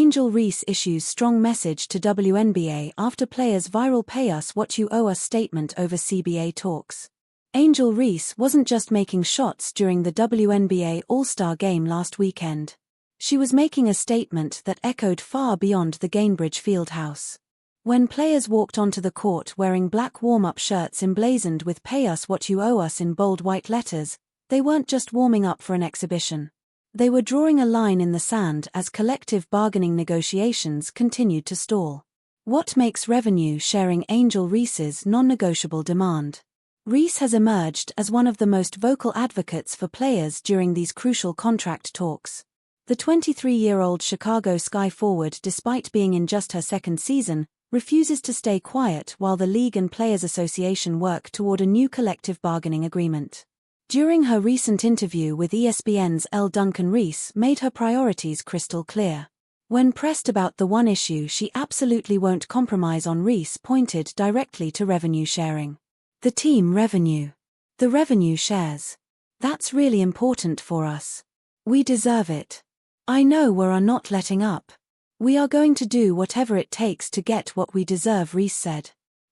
Angel Reese issues strong message to WNBA after players' viral "Pay us what you owe us" statement over CBA talks. Angel Reese wasn't just making shots during the WNBA All-Star Game last weekend. She was making a statement that echoed far beyond the Gainbridge Fieldhouse. When players walked onto the court wearing black warm-up shirts emblazoned with "Pay us what you owe us" in bold white letters, they weren't just warming up for an exhibition. They were drawing a line in the sand as collective bargaining negotiations continued to stall. What makes revenue sharing Angel Reese's non-negotiable demand? Reese has emerged as one of the most vocal advocates for players during these crucial contract talks. The 23-year-old Chicago Sky forward, despite being in just her second season, refuses to stay quiet while the league and Players Association work toward a new collective bargaining agreement. During her recent interview with ESPN's Elle Duncan, Reese made her priorities crystal clear. When pressed about the one issue she absolutely won't compromise on, Reese pointed directly to revenue sharing. The team revenue. The revenue shares. That's really important for us. We deserve it. I know we're not letting up. We are going to do whatever it takes to get what we deserve, Reese said.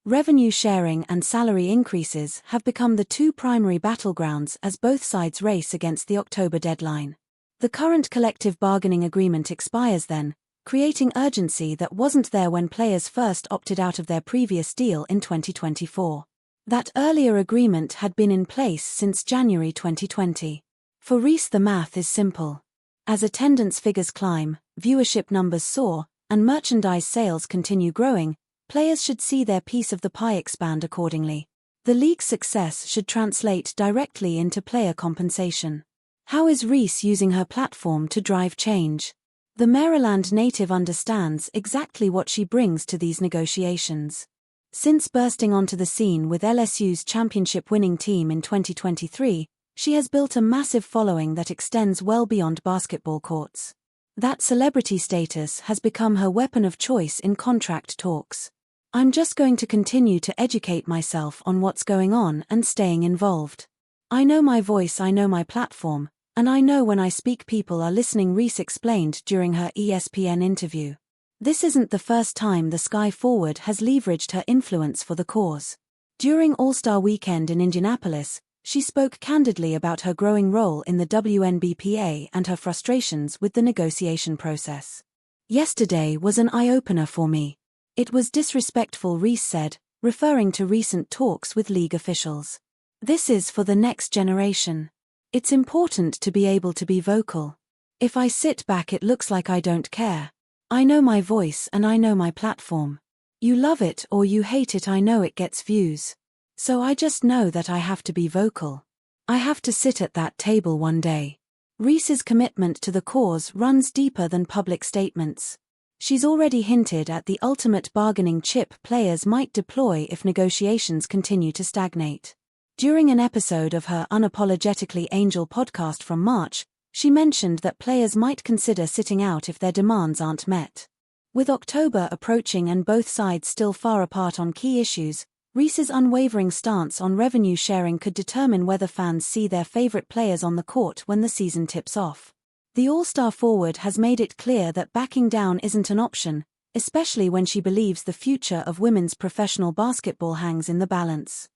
Revenue sharing and salary increases have become the two primary battlegrounds as both sides race against the October deadline. The current collective bargaining agreement expires then, creating urgency that wasn't there when players first opted out of their previous deal in 2024. That earlier agreement had been in place since January 2020. For Reese, the math is simple. As attendance figures climb, viewership numbers soar, and merchandise sales continue growing, players should see their piece of the pie expand accordingly. The league's success should translate directly into player compensation. How is Reese using her platform to drive change? The Maryland native understands exactly what she brings to these negotiations. Since bursting onto the scene with LSU's championship-winning team in 2023, she has built a massive following that extends well beyond basketball courts. That celebrity status has become her weapon of choice in contract talks. "I'm just going to continue to educate myself on what's going on and staying involved. I know my voice, I know my platform, and I know when I speak people are listening," Reese explained during her ESPN interview. This isn't the first time the Sky forward has leveraged her influence for the cause. During All-Star Weekend in Indianapolis, she spoke candidly about her growing role in the WNBA and her frustrations with the negotiation process. "Yesterday was an eye-opener for me. It was disrespectful," Reese said, referring to recent talks with league officials. "This is for the next generation. It's important to be able to be vocal. If I sit back it looks like I don't care. I know my voice and I know my platform. You love it or you hate it, I know it gets views. So I just know that I have to be vocal. I have to sit at that table one day." Reese's commitment to the cause runs deeper than public statements. She's already hinted at the ultimate bargaining chip players might deploy if negotiations continue to stagnate. During an episode of her Unapologetically Angel podcast from March, she mentioned that players might consider sitting out if their demands aren't met. With October approaching and both sides still far apart on key issues, Reese's unwavering stance on revenue sharing could determine whether fans see their favorite players on the court when the season tips off. The All-Star forward has made it clear that backing down isn't an option, especially when she believes the future of women's professional basketball hangs in the balance.